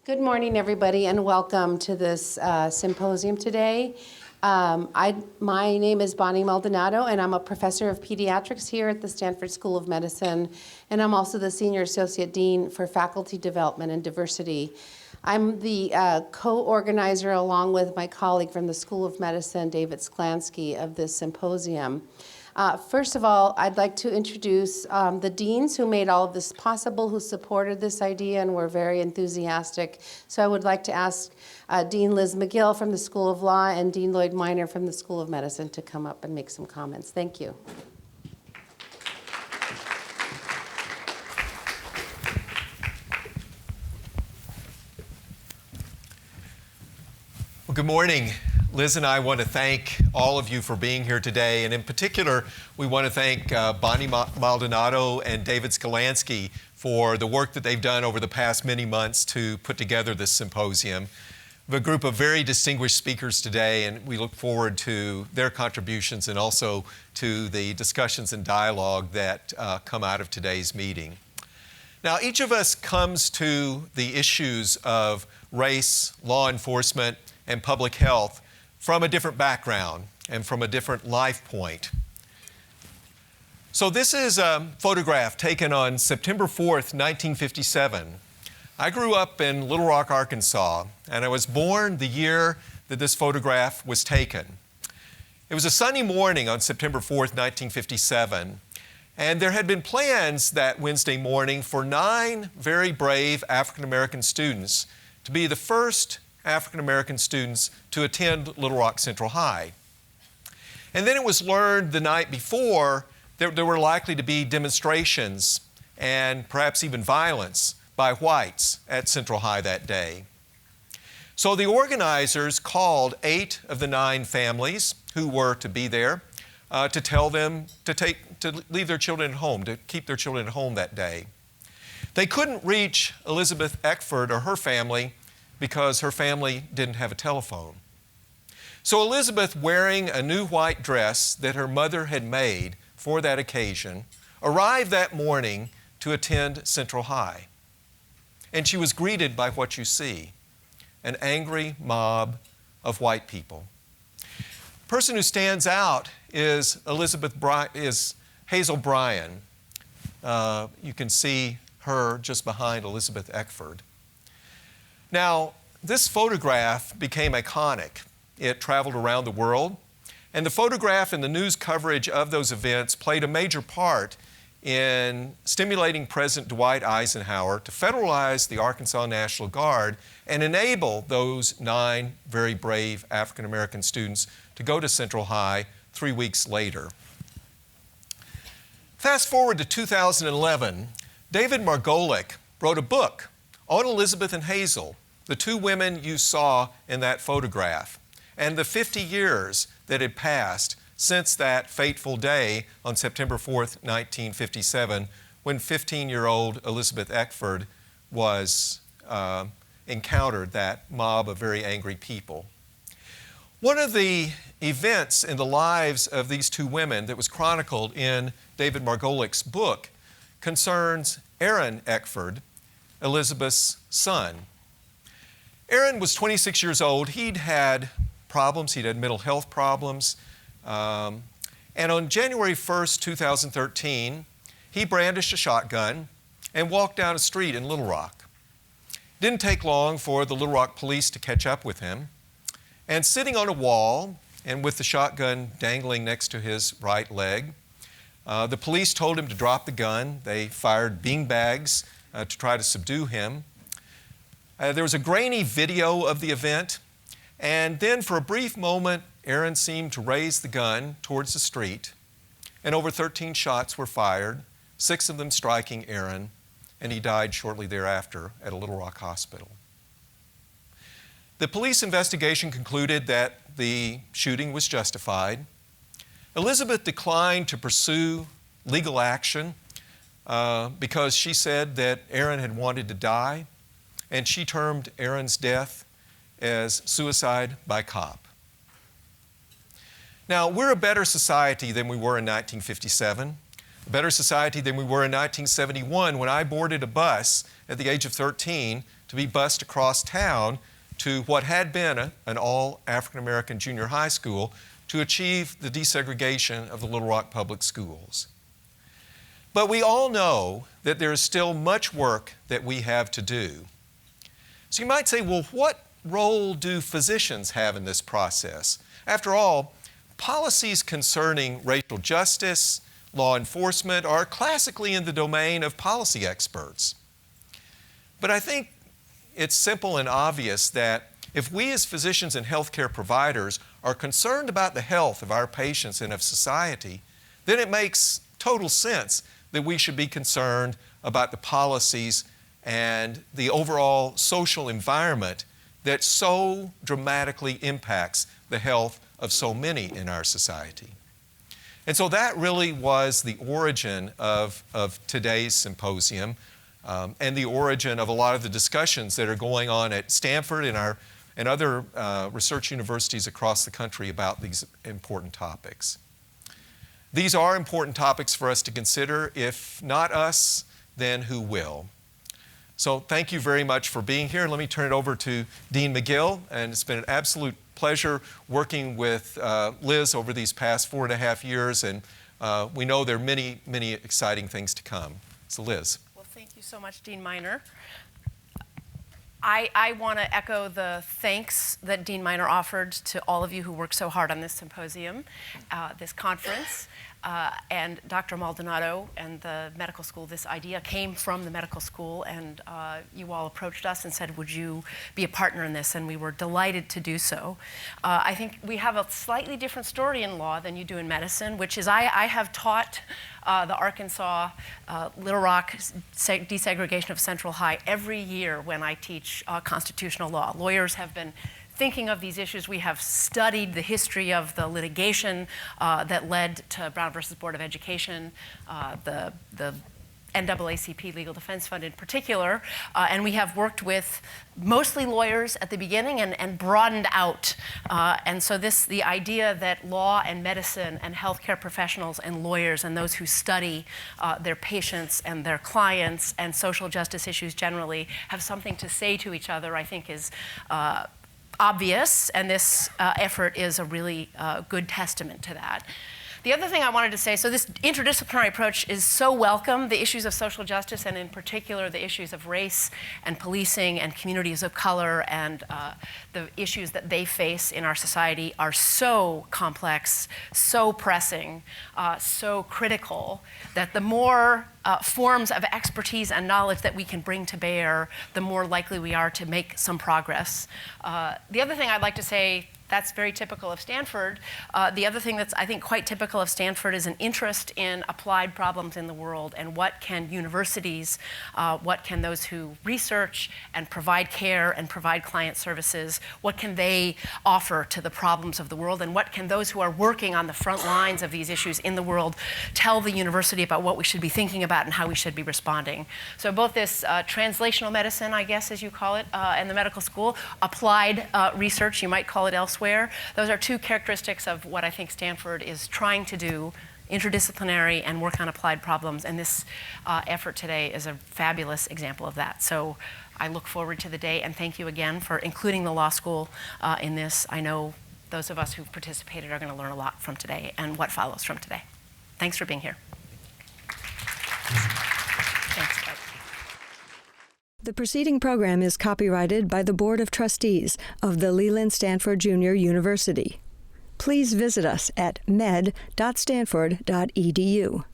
Good morning, everybody, and welcome to this symposium today. My name is Bonnie Maldonado, and I'm a professor of pediatrics here at the Stanford School of Medicine, and I'm also the Senior Associate Dean for Faculty Development and Diversity. I'm the co-organizer, along with my colleague from the School of Medicine, David Sklansky, of this symposium. First of all, I'd like to introduce the deans who made all of this possible, who supported this idea and were very enthusiastic. So I would like to ask Dean Liz Magill from the School of Law and Dean Lloyd Minor from the School of Medicine to come up and make some comments. Thank you. Well, good morning. Liz and I want to thank all of you for being here today, and in particular, we want to thank Bonnie Maldonado and David Sklansky for the work that they've done over the past many months to put together this symposium. We have a group of very distinguished speakers today, and we look forward to their contributions and also to the discussions and dialogue that come out of today's meeting. Now, each of us comes to the issues of race, law enforcement, and public health from a different background and from a different life point. So this is a photograph taken on September 4th, 1957. I grew up in Little Rock, Arkansas, and I was born the year that this photograph was taken. It was a sunny morning on September 4th, 1957, and there had been plans that Wednesday morning for 9 very brave African-American students to be the first African-American students to attend Little Rock Central High. And then it was learned the night before that there were likely to be demonstrations and perhaps even violence by whites at Central High that day. So the organizers called 8 of the 9 families who were to be there to tell them to leave their children at home, to keep their children at home that day. They couldn't reach Elizabeth Eckford or her family because her family didn't have a telephone. So Elizabeth, wearing a new white dress that her mother had made for that occasion, arrived that morning to attend Central High. And she was greeted by what you see, an angry mob of white people. The person who stands out is Hazel Bryan. You can see her just behind Elizabeth Eckford. Now, this photograph became iconic. It traveled around the world, and the photograph and the news coverage of those events played a major part in stimulating President Dwight Eisenhower to federalize the Arkansas National Guard and enable those 9 very brave African-American students to go to Central High 3 weeks later. Fast forward to 2011, David Margolick wrote a book on Elizabeth and Hazel, the 2 women you saw in that photograph, and the 50 years that had passed since that fateful day on September 4th, 1957, when 15-year-old Elizabeth Eckford encountered that mob of very angry people. One of the events in the lives of these 2 women that was chronicled in David Margolick's book concerns Aaron Eckford, Elizabeth's son. Aaron was 26 years old. He'd had problems. He'd had mental health problems. And on January 1st, 2013, he brandished a shotgun and walked down a street in Little Rock. It didn't take long for the Little Rock police to catch up with him. And sitting on a wall and with the shotgun dangling next to his right leg, the police told him to drop the gun. They fired beanbags to try to subdue him. There was a grainy video of the event, and then for a brief moment, Aaron seemed to raise the gun towards the street, and over 13 shots were fired, 6 of them striking Aaron, and he died shortly thereafter at a Little Rock hospital. The police investigation concluded that the shooting was justified. Elizabeth declined to pursue legal action because she said that Aaron had wanted to die, and she termed Aaron's death as suicide by cop. Now, we're a better society than we were in 1957. a better society than we were in 1971 when I boarded a bus at the age of 13 to be bused across town to what had been an all African-American junior high school to achieve the desegregation of the Little Rock Public Schools. But we all know that there is still much work that we have to do. So you might say, well, what role do physicians have in this process? After all, policies concerning racial justice, law enforcement are classically in the domain of policy experts. But I think it's simple and obvious that if we as physicians and healthcare providers are concerned about the health of our patients and of society, then it makes total sense that we should be concerned about the policies and the overall social environment that so dramatically impacts the health of so many in our society. And so that really was the origin of today's symposium and the origin of a lot of the discussions that are going on at Stanford and other research universities across the country about these important topics. These are important topics for us to consider. If not us, then who will? So thank you very much for being here. Let me turn it over to Dean Magill, and it's been an absolute pleasure working with Liz over these past 4.5 years, and we know there are many, many exciting things to come. So Liz. Well, thank you so much, Dean Miner. I want to echo the thanks that Dean Miner offered to all of you who worked so hard on this symposium, this conference. And Dr. Maldonado and the medical school, this idea came from the medical school, and you all approached us and said, would you be a partner in this? And we were delighted to do so. I think we have a slightly different story in law than you do in medicine, which is I have taught the Arkansas Little Rock desegregation of Central High every year when I teach constitutional law. Lawyers have been thinking of these issues. We have studied the history of the litigation that led to Brown versus Board of Education, the NAACP Legal Defense Fund in particular, and we have worked with mostly lawyers at the beginning and broadened out. And so the idea that law and medicine and healthcare professionals and lawyers and those who study their patients and their clients and social justice issues generally have something to say to each other, I think is obvious, and this effort is a really good testament to that. The other thing I wanted to say, so this interdisciplinary approach is so welcome. The issues of social justice, and in particular the issues of race and policing and communities of color and the issues that they face in our society are so complex, so pressing, so critical, that the more forms of expertise and knowledge that we can bring to bear, the more likely we are to make some progress. The other thing I'd like to say that's very typical of Stanford. The other thing that's, I think, quite typical of Stanford is an interest in applied problems in the world and what can universities, what can those who research and provide care and provide client services, what can they offer to the problems of the world, and what can those who are working on the front lines of these issues in the world tell the university about what we should be thinking about and how we should be responding. So both this translational medicine, I guess as you call it, and the medical school, applied research, you might call it elsewhere, those are two characteristics of what I think Stanford is trying to do, interdisciplinary and work on applied problems, and this effort today is a fabulous example of that. So I look forward to the day, and thank you again for including the law school in this. I know those of us who've participated are going to learn a lot from today and what follows from today. Thanks for being here. Thanks, Lloyd. The preceding program is copyrighted by the Board of Trustees of the Leland Stanford Junior University. Please visit us at med.stanford.edu.